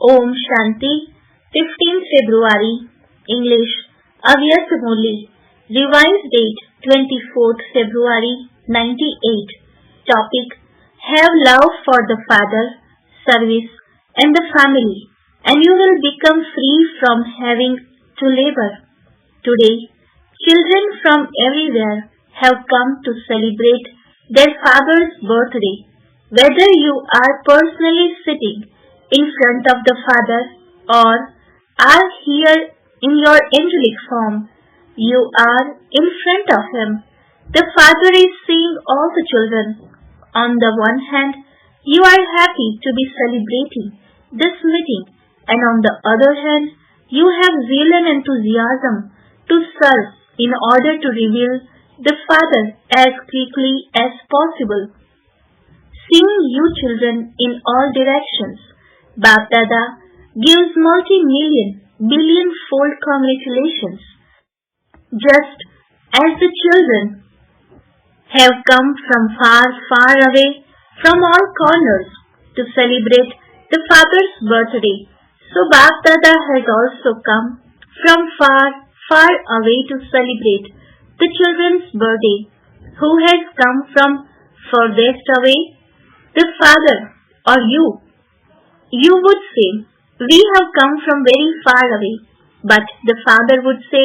Om Shanti, 15th February, English, Avyat Murli, revised date 24th February 98. Topic: Have love for the Father, service, and the family, and you will become free from having to labor. Today, children from everywhere have come to celebrate their father's birthday. Whether you are personally sitting in front of the Father or are here in your angelic form, you are in front of Him. The Father is seeing all the children. On the one hand, you are happy to be celebrating this meeting, and on the other hand, you have zeal and enthusiasm to serve in order to reveal the Father as quickly as possible. Seeing you children in all directions, Bap Dada gives multi-million, billion-fold congratulations. Just as the children have come from far, far away from all corners to celebrate the Father's birthday, so Bap Dada has also come from far, far away to celebrate the children's birthday. Who has come from furthest away? The Father or you? You would say, we have come from very far away. But the Father would say,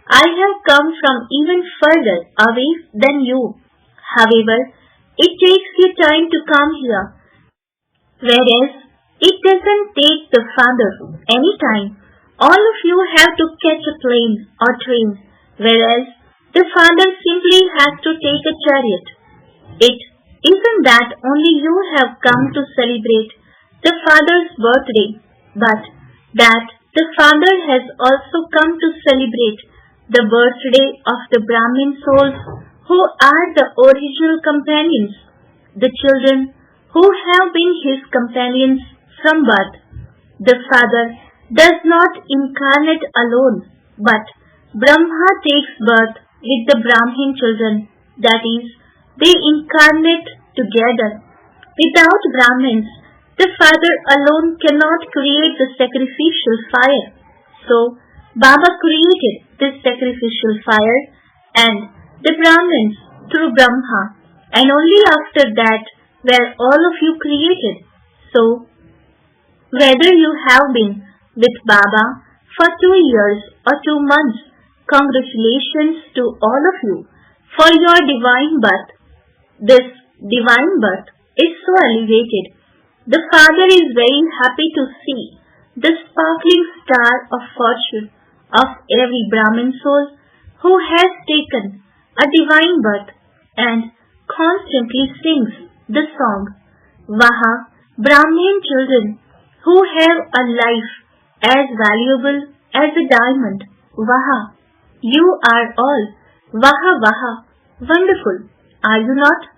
I have come from even further away than you. However, it takes you time to come here. Whereas, it doesn't take the Father any time. All of you have to catch a plane or train, whereas the Father simply has to take a chariot. It isn't that only you have come to celebrate the Father's birthday, but that the Father has also come to celebrate the birthday of the Brahmin souls who are the original companions, the children who have been His companions from birth. The Father does not incarnate alone, but Brahma takes birth with the Brahmin children, that is, they incarnate together. Without Brahmins, the Father alone cannot create the sacrificial fire. So, Baba created this sacrificial fire and the Brahmins through Brahma, and only after that were all of you created. So, whether you have been with Baba for 2 years or 2 months, congratulations to all of you for your divine birth. This divine birth is so elevated. The Father is very happy to see the sparkling star of fortune of every Brahmin soul who has taken a divine birth and constantly sings the song, Vaha, Brahmin children who have a life as valuable as a diamond. Vaha, you are all Vaha Vaha, wonderful, are you not?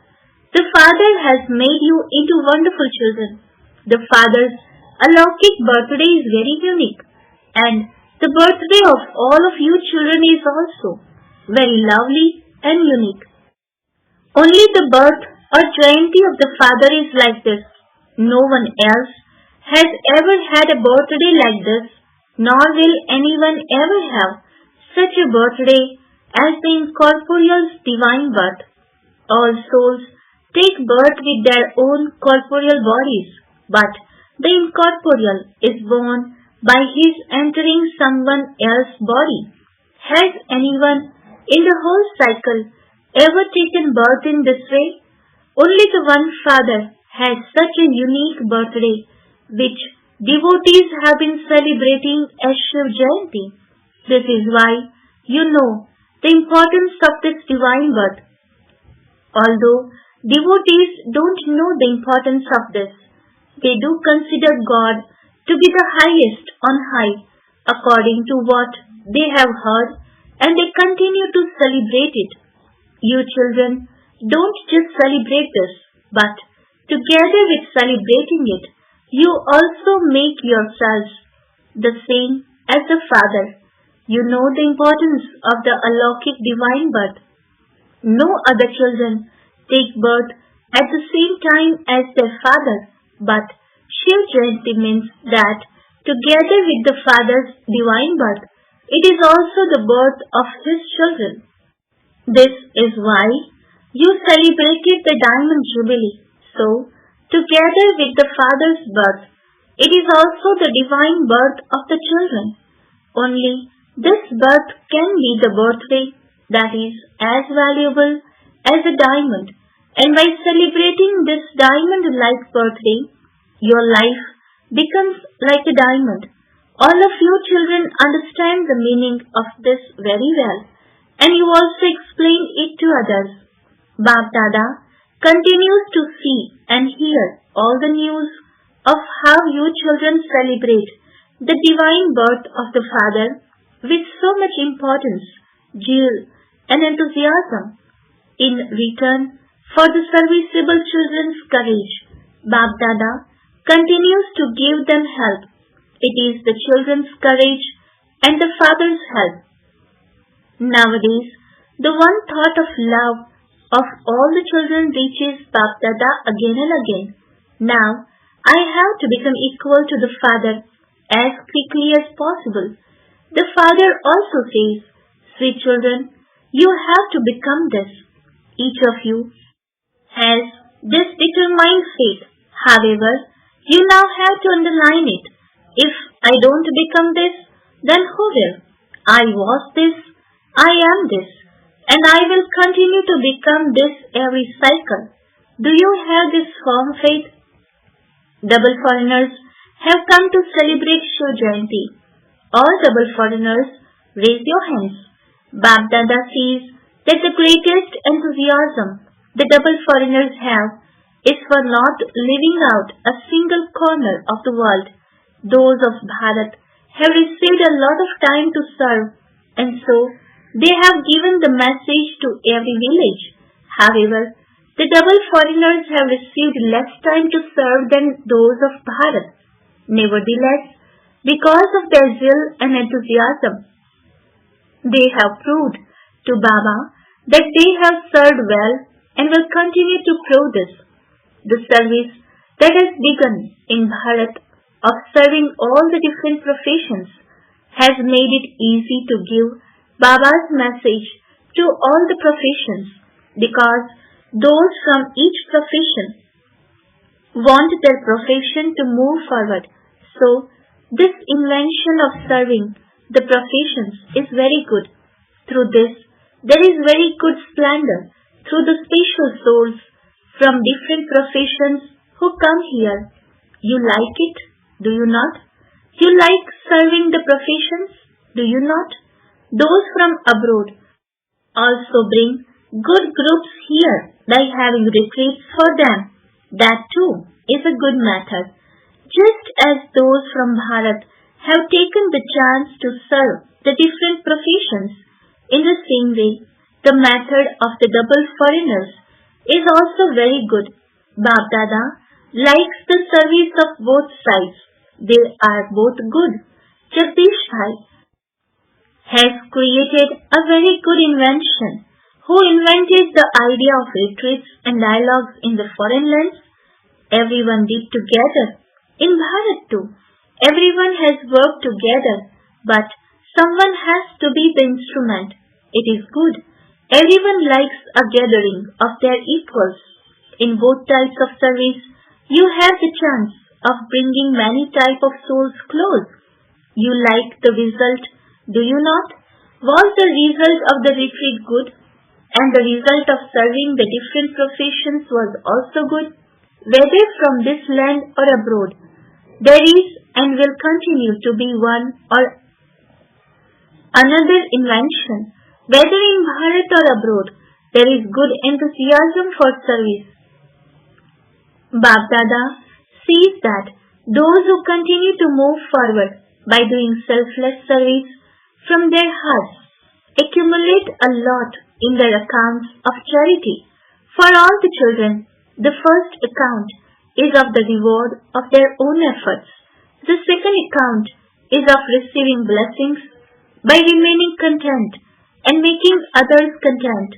The Father has made you into wonderful children. The Father's alaukic birthday is very unique, and the birthday of all of you children is also very lovely and unique. Only the birth or Jayanti of the Father is like this. No one else has ever had a birthday like this, nor will anyone ever have such a birthday as the incorporeal's divine birth. All souls take birth with their own corporeal bodies, but the incorporeal is born by his entering someone else's body. Has anyone in the whole cycle ever taken birth in this way? Only the one Father has such a unique birthday, which devotees have been celebrating as Shiv Jayanti. This is why you know the importance of this divine birth. Although devotees don't know the importance of this, they do consider God to be the highest on high, according to what they have heard, and they continue to celebrate it. You children don't just celebrate this, but together with celebrating it, you also make yourselves the same as the Father. You know the importance of the alaukic divine birth. No other children take birth at the same time as their father, but Shiv Jayanti means that together with the Father's divine birth, it is also the birth of His children. This is why you celebrated the Diamond Jubilee. So, together with the Father's birth, it is also the divine birth of the children. Only this birth can be the birthday that is as valuable as a diamond, and by celebrating this diamond-like birthday, your life becomes like a diamond. All of you children understand the meaning of this very well, and you also explain it to others. Bab Dada continues to see and hear all the news of how you children celebrate the divine birth of the Father with so much importance, zeal, and enthusiasm. In return for the serviceable children's courage, Bab Dada continues to give them help. It is the children's courage and the Father's help. Nowadays, the one thought of love of all the children reaches Bab Dada again and again. Now, I have to become equal to the Father as quickly as possible. The Father also says, sweet children, you have to become this. Each of you has this determined faith. However, you now have to underline it. If I don't become this, then who will? I was this, I am this, and I will continue to become this every cycle. Do you have this firm faith? Double foreigners have come to celebrate Shiv Jayanti. All double foreigners, raise your hands. Bab Dada sees that the greatest enthusiasm the double foreigners have is for not leaving out a single corner of the world. Those of Bharat have received a lot of time to serve, and so they have given the message to every village. However, the double foreigners have received less time to serve than those of Bharat. Nevertheless, because of their zeal and enthusiasm, they have proved to Baba that they have served well and will continue to prove this. The service that has begun in Bharat of serving all the different professions has made it easy to give Baba's message to all the professions, because those from each profession want their profession to move forward. So, this invention of serving the professions is very good. Through this, there is very good splendor through the special souls from different professions who come here. You like it, do you not? You like serving the professions, do you not? Those from abroad also bring good groups here by having retreats for them. That too is a good method. Just as those from Bharat have taken the chance to serve the different professions, in the same way, the method of the double foreigners is also very good. Bab Dada likes the service of both sides. They are both good. Jagdish Bhai has created a very good invention. Who invented the idea of retreats and dialogues in the foreign lands? Everyone did together. In Bharat too, everyone has worked together, but someone has to be the instrument. It is good. Everyone likes a gathering of their equals. In both types of service, you have the chance of bringing many types of souls close. You like the result, do you not? Was the result of the retreat good? And the result of serving the different professions was also good? Whether from this land or abroad, there is and will continue to be one or another invention. Whether in Bharat or abroad, there is good enthusiasm for service. Bab Dada sees that those who continue to move forward by doing selfless service from their hearts accumulate a lot in their accounts of charity. For all the children, the first account is of the reward of their own efforts. The second account is of receiving blessings by remaining content and making others content.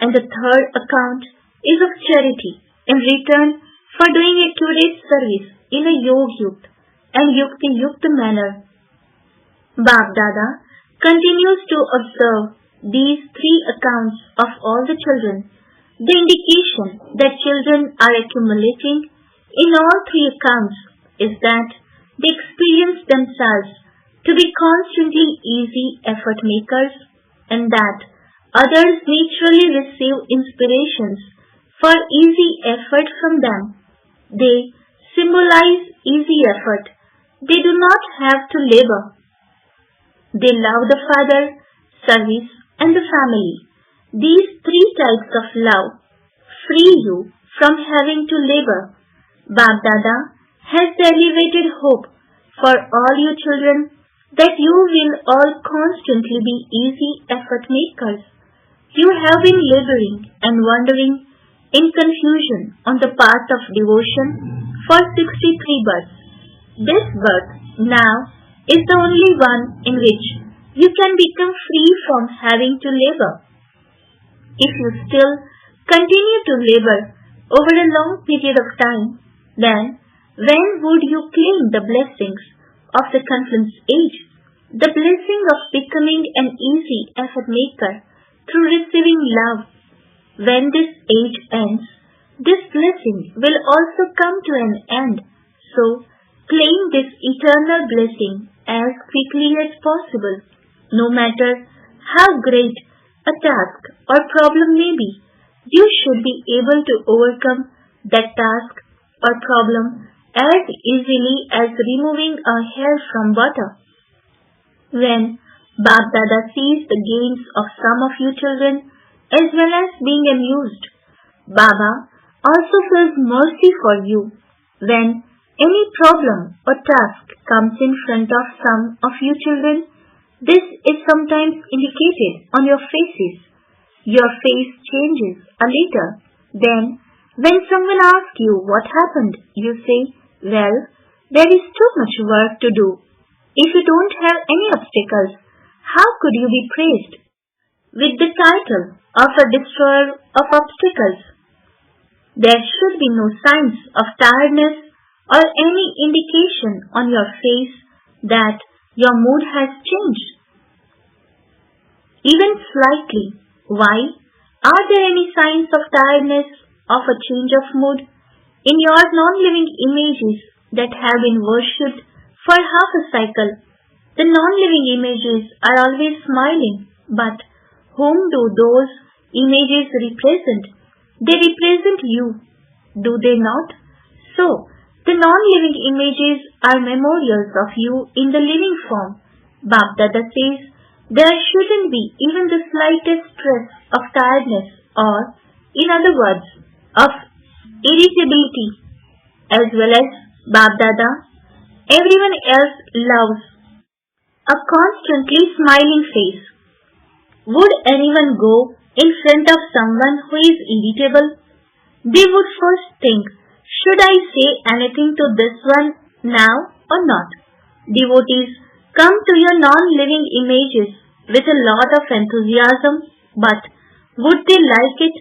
And the third account is of charity in return for doing accurate service in a Yog Yukt. and yukti manner. Bab Dada continues to observe these three accounts of all the children. The indication that children are accumulating in all three accounts is that they experience themselves to be constantly easy effort makers and that others naturally receive inspirations for easy effort from them. They symbolize easy effort. They do not have to labor. They love the Father, service, and the family. These three types of love free you from having to labor. Bab Dada has the elevated hope for all you children that you will all constantly be easy effort makers. You have been laboring and wandering in confusion on the path of devotion for 63 births. This birth now is the only one in which you can become free from having to labor. If you still continue to labor over a long period of time, then when would you claim the blessings of the confluence age, the blessing of becoming an easy effort maker through receiving love? When this age ends, this blessing will also come to an end. So, claim this eternal blessing as quickly as possible, no matter how great a task or problem may be. You should be able to overcome that task or problem as easily as removing a hair from butter. When Bab Dada sees the gains of some of you children as well as being amused, Baba also feels mercy for you. When any problem or task comes in front of some of you children, this is sometimes indicated on your faces. Your face changes a little. Then, when someone asks you what happened, you say, well, there is too much work to do. If you don't have any obstacles, how could you be praised with the title of a destroyer of obstacles? There should be no signs of tiredness or any indication on your face that your mood has changed, even slightly. Why? Are there any signs of tiredness, of a change of mood in your non-living images that have been worshipped for half a cycle? The non-living images are always smiling, but whom do those images represent? They represent you, do they not? So, the non-living images are memorials of you in the living form. Bab Dada says there shouldn't be even the slightest trace of tiredness or, in other words, of irritability. As well as Bab Dada, everyone else loves a constantly smiling face. Would anyone go in front of someone who is irritable? They would first think, should I say anything to this one now or not? Devotees come to your non-living images with a lot of enthusiasm, but would they like it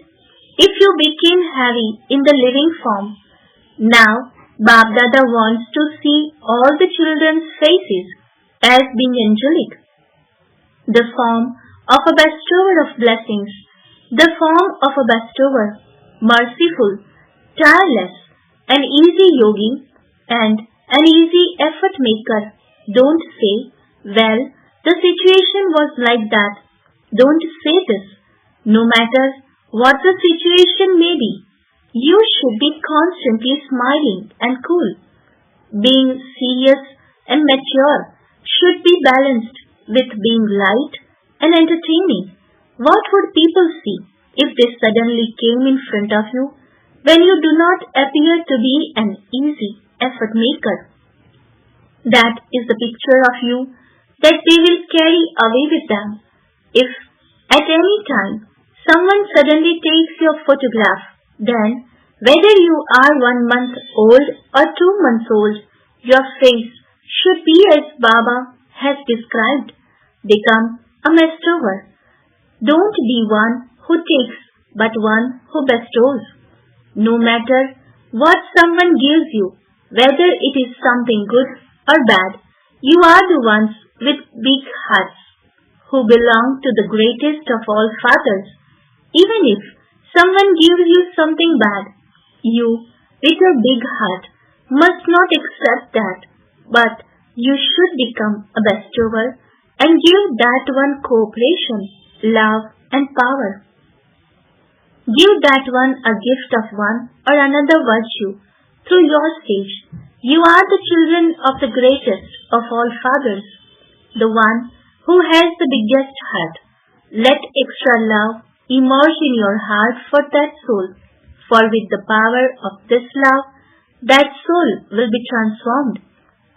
if you became heavy in the living form? Now, Bab Dada wants to see all the children's faces as being angelic. The form of a bestower of blessings, the form of a bestower, merciful, tireless, an easy yogi, and an easy effort maker. Don't say, well, the situation was like that. Don't say this. No matter what the situation may be, you should be constantly smiling and cool. Being serious and mature should be balanced with being light and entertaining. What would people see if they suddenly came in front of you when you do not appear to be an easy effort maker? That is the picture of you that they will carry away with them. If at any time someone suddenly takes your photograph, then whether you are 1 month old or 2 months old, your face should be as Baba has described. Become a bestower. Don't be one who takes, but one who bestows. No matter what someone gives you, whether it is something good or bad, you are the ones with big hearts who belong to the greatest of all fathers. Even if someone gives you something bad, you, with your big heart, must not accept that, but you should become a bestower and give that one cooperation, love, and power. Give that one a gift of one or another virtue through your stage. You are the children of the greatest of all fathers, the one who has the biggest heart. Let extra love emerge in your heart for that soul, for with the power of this love, that soul will be transformed.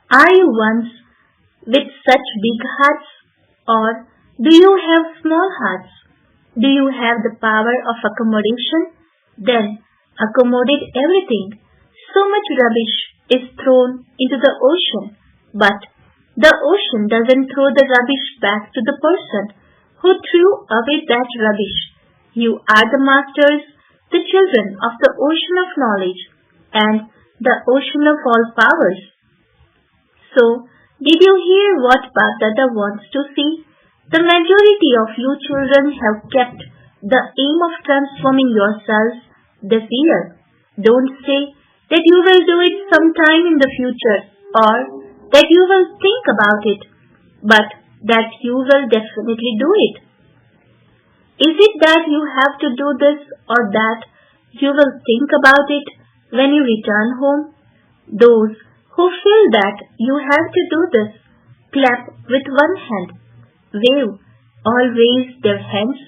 Are you ones with such big hearts, or do you have small hearts? Do you have the power of accommodation? Then accommodate everything. So much rubbish is thrown into the ocean, but the ocean doesn't throw the rubbish back to the person who threw away that rubbish. You are the masters, the children of the ocean of knowledge and the ocean of all powers. So, did you hear what Bapdada wants to see? The majority of you children have kept the aim of transforming yourselves this year. Don't say that you will do it sometime in the future or that you will think about it, but that you will definitely do it. Is it that you have to do this or that you will think about it when you return home? Those who feel that you have to do this, clap with one hand. Wave. All raise their hands.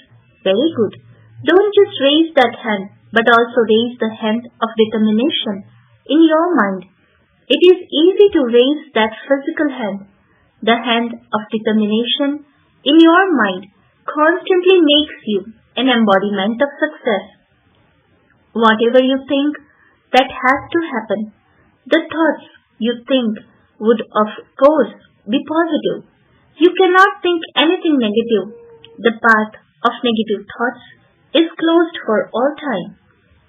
Very good. Don't just raise that hand, but also raise the hand of determination in your mind. It is easy to raise that physical hand. The hand of determination in your mind constantly makes you an embodiment of success. Whatever you think, that has to happen. The thoughts you think would of course be positive. You cannot think anything negative. The path of negative thoughts is closed for all time.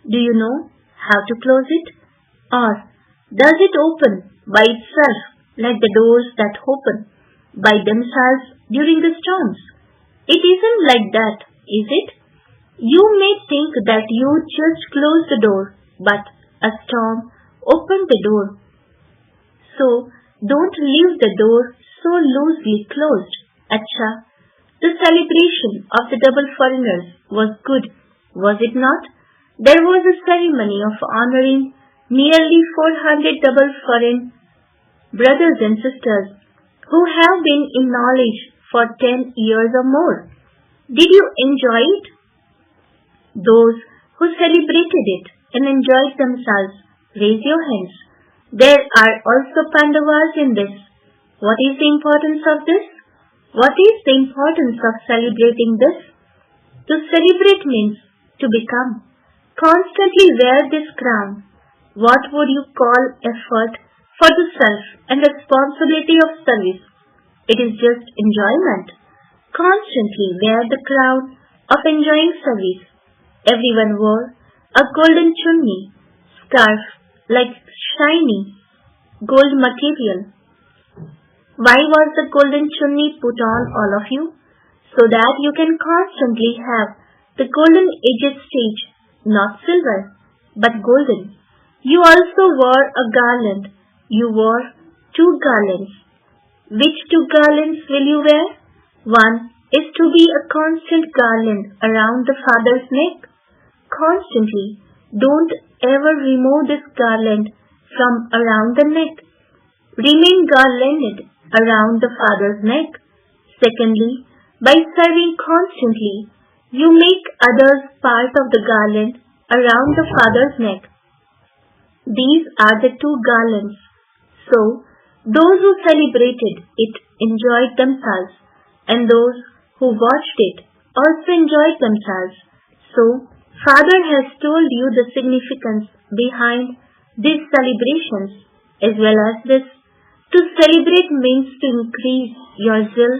Do you know how to close it? Or does it open by itself like the doors that open by themselves during the storms? It isn't like that, is it? You may think that you just closed the door, but a storm opened the door. So, don't leave the door so loosely closed. Acha, the celebration of the double foreigners was good, was it not? There was a ceremony of honoring nearly 400 double foreign brothers and sisters who have been in knowledge for 10 years or more. Did you enjoy it? Those who celebrated it and enjoyed themselves, raise your hands. There are also Pandavas in this. What is the importance of this? What is the importance of celebrating this? To celebrate means to become. Constantly wear this crown. What would you call effort for the self and responsibility of service? It is just enjoyment. Constantly wear the crown of enjoying service. Everyone wore a golden chunni, scarf like shiny gold material. Why was the golden chunni put on all of you? So that you can constantly have the golden edged stage, not silver, but golden. You also wore a garland. You wore 2 garlands. Which 2 garlands will you wear? One is to be a constant garland around the father's neck. Constantly. Don't ever remove this garland from around the neck. Remain garlanded around the father's neck. Secondly, by serving constantly, you make others part of the garland around the father's neck. These are the 2 garlands. So, those who celebrated it enjoyed themselves, and those who watched it also enjoyed themselves. So, Father has told you the significance behind these celebrations as well as this. To celebrate means to increase your zeal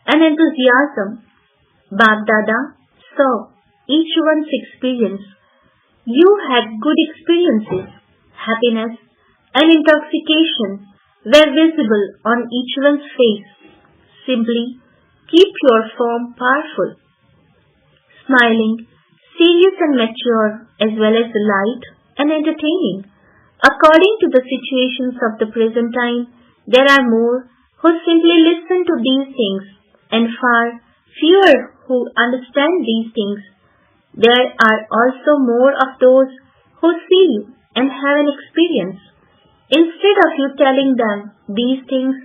and enthusiasm. Bapdada saw each one's experience. You had good experiences, happiness and intoxication. were visible on each one's face. Simply keep your form powerful, smiling, serious and mature, as well as light and entertaining. According to the situations of the present time, there are more who simply listen to these things, and far fewer who understand these things. There are also more of those who see you and have an experience. Instead of you telling them these things,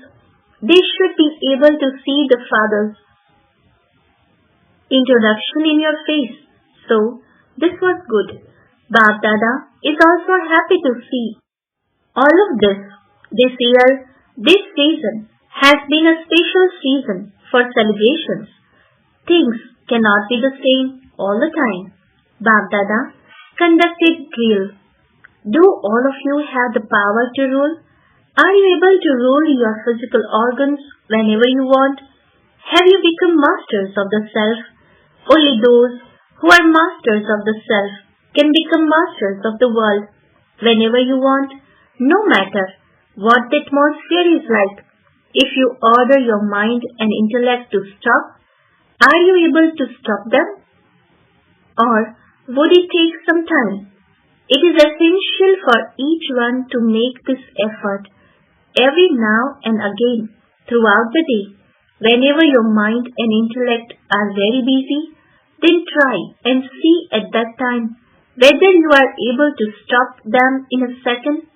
they should be able to see the Father's introduction in your face. So, this was good. Bab Dada is also happy to see all of this. This year, this season has been a special season for celebrations. Things cannot be the same all the time. Bab Dada conducted drill. Do all of you have the power to rule? Are you able to rule your physical organs whenever you want? Have you become masters of the self? Only those who are masters of the self can become masters of the world whenever you want, no matter what the atmosphere is like. If you order your mind and intellect to stop, are you able to stop them? Or would it take some time? It is essential for each one to make this effort every now and again throughout the day. Whenever your mind and intellect are very busy, then try and see at that time whether you are able to stop them in a second.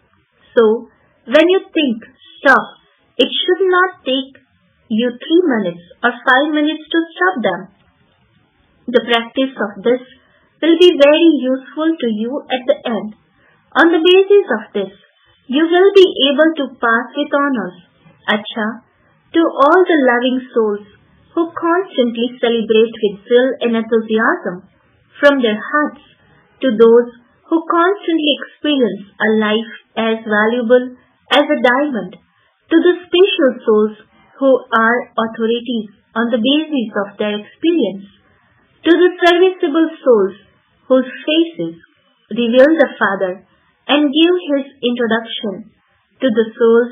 So, when you think stop, it should not take you 3 minutes or 5 minutes to stop them. The practice of this will be very useful to you at the end. On the basis of this, you will be able to pass with honors, Acha, to all the loving souls who constantly celebrate with zeal and enthusiasm from their hearts, to those who constantly experience a life as valuable as a diamond, to the special souls who are authorities on the basis of their experience, to the serviceable souls whose faces reveal the Father and give His introduction, to the souls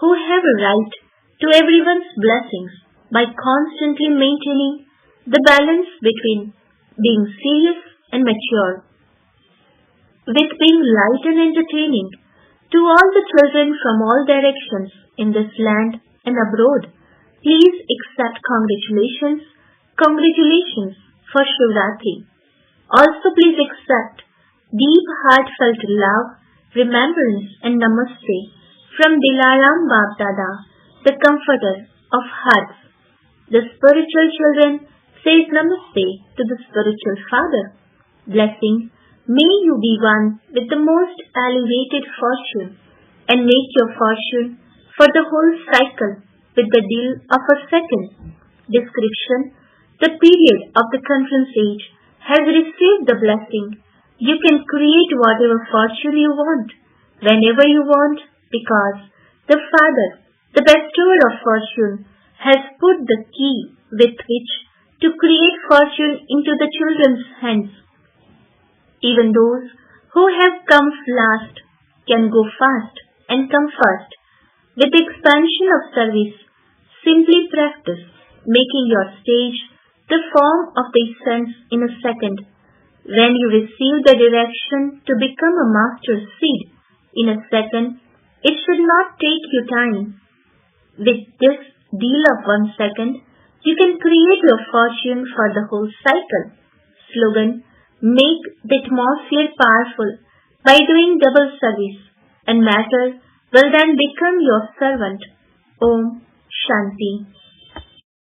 who have a right to everyone's blessings by constantly maintaining the balance between being serious and mature, with being light and entertaining, to all the children from all directions in this land and abroad. Please accept congratulations for Shivratri. Also please accept deep heartfelt love, remembrance and namaste from Dilaram Bab Dada, the comforter of hearts. The spiritual children says namaste to the spiritual father. Blessing, may you be one with the most elevated fortune and make your fortune for the whole cycle with the deal of a second. Description, the period of the conference age has received the blessing. You can create whatever fortune you want, whenever you want, because the Father, the bestower of fortune, has put the key with which to create fortune into the children's hands. Even those who have come last can go fast and come first. With the expansion of service, simply practice making your stage the form of the essence in a second. When you receive the direction to become a master seed in a second, it should not take you time. With this deal of 1 second, you can create your fortune for the whole cycle. Slogan, make the atmosphere powerful by doing double service, and matter will then become your servant. Om Shanti.